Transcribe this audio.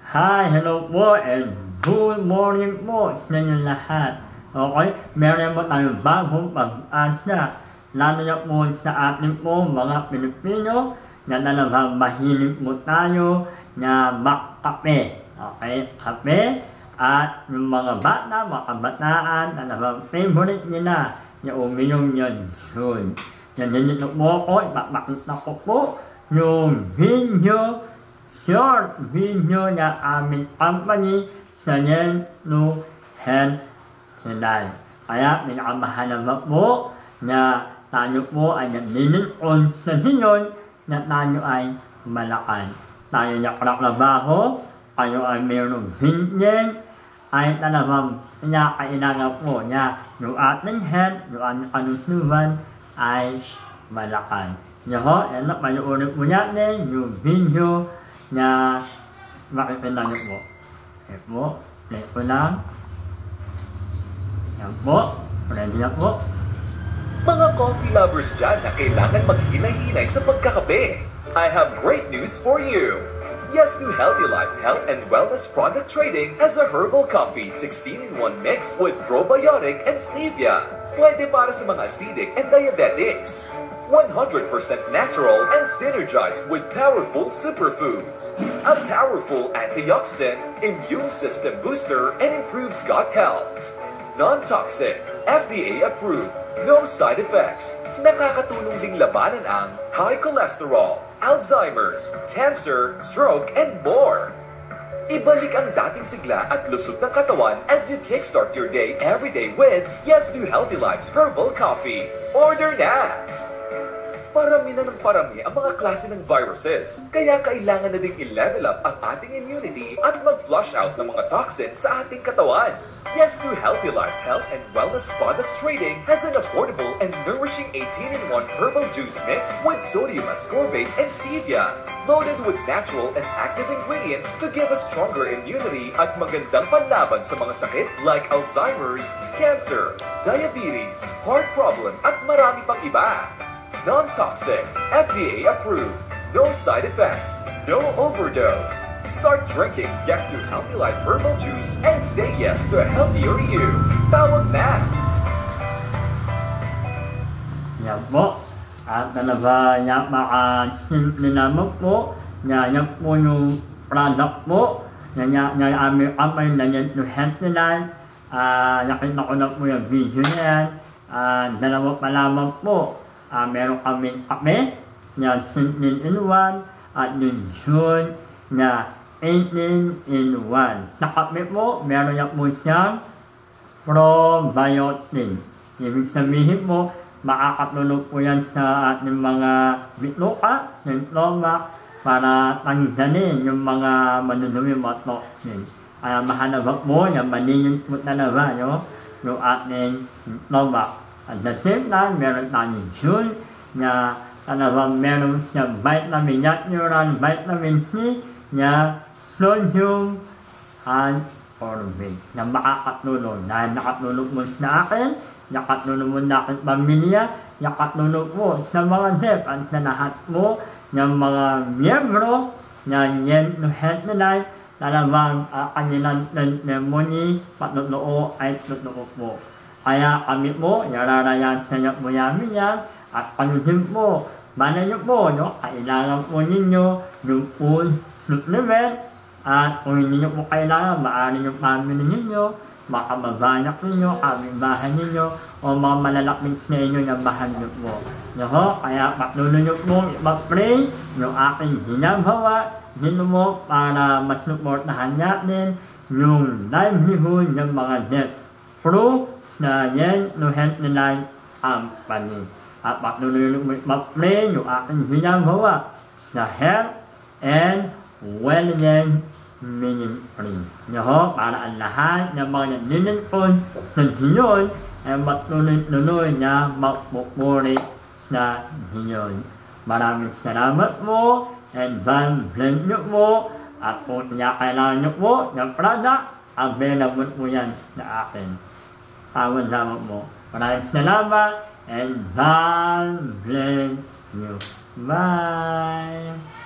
Hi, hello po, and good morning po sa inyo lahat. Okay, meron po tayong bagong pag-asa, lalo na po sa ating po mga Pilipino na talagang mahilig po tayo na makape. Okay, kape at yung mga bata, mga kabataan, talagang favorite nila yung uminom yan soon. Yan dito po ako, ipapakita ko po yung short video na aming company sa Yellow Health Life. Kaya pinakamahalaga po na tayo po ay naglilingkod sa Siyon na tayo ay malakas. Tayo nakatrabaho, kayo ay mayroong hinggin, ay talagang pinakailangan po na yung ating health, yung ating kalusugan ay malakas. Yan na panoorin po natin yung video na makikita nyo po. Yan po, play ko lang. Yan po, ready na po. Mga coffee lovers dyan na kailangan maghinay-hinay sa pagkakape, I have great news for you! Yes to Healthy Life Health and Wellness Product Trading has a herbal coffee 16-in-1 mix with probiotic and stevia. Pwede para sa mga acidic and diabetics. 100% natural and synergized with powerful superfoods. A powerful antioxidant, immune system booster, and improves gut health. Non-toxic, FDA approved, no side effects. Nakakatulong ding labanan ang high cholesterol, Alzheimer's, cancer, stroke, and more. Ibalik ang dating sigla at lusog ng katawan as you kickstart your day every day with Yes to Healthy Life's Herbal Coffee. Order na! Parami na ng parami ang mga klase ng viruses, kaya kailangan na ding i-level up ang ating immunity at mag-flush out ng mga toxins sa ating katawan. Yes to Healthy Life Health and Wellness Products Trading has an affordable and nourishing 18-in-1 herbal juice mix with sodium ascorbate and stevia, loaded with natural and active ingredients to give us stronger immunity at magandang panlaban sa mga sakit like Alzheimer's, cancer, diabetes, heart problem at marami pang iba. Non-toxic, FDA approved, no side effects, no overdose. Start drinking Yes to Healthy Life Herbal Juice and say yes to a healthier you. Tawag na! Yan po. At talaga maka-simple naman po na yan po yung product po na aming company na Yes to Healthy Life. Nakita ko na po yung video na yan. Dalawa pa lamang po. Meron kaming kape na 16-in-1 at yung June na 18-in-1. Sa kape po, meron na po siyang probiotic. Ibig sabihin po, makakatulong po yan sa ating mga bituka, yung stomach, para tanggalin yung mga manunumi mga toxin. Kaya mahalaga po na malinis po talaga yung ating stomach. At the same time, meron tayong June na talagang meron siya vitamin, natural vitamin C na sodium and orbit na makakatulong. Dahil nakatulong mo sa akin, nakatulong mo na aking pamilya, nakatulong po sa mga dep at sa lahat po ng mga miyembro ng Yes to Healthy Life, talagang kanilang testimony, patutuo ay totoo po. Kaya kami po, nararayan sa inyo po namin yan, at panusin po, bala nyo po, kailangan po ninyo yung full supplement, at kung hindi nyo po kailangan, maaari yung family ninyo, makababanak ninyo, aming bahay ninyo, o mga malalakbing sa inyo na bahan nyo po. Kaya patuloy nyo po mag-pray yung aking ginagawa, dito mo para masuportahan natin yung livelihood ng mga death through na Yes to Healthy Life Company. At patuloy nyo mag-pray yung aking ginagawa sa health and wellness ministry. Para ang lahat ng mga naglilingkod sa Diyon ay matuloy-tuloy na magpupuri sa Diyon. Maraming salamat po and God bless nyo po. At kung kailangan nyo po ng product, available po yan sa akin. Tawag lamang mo. Maraming salamat and God bless you. Bye!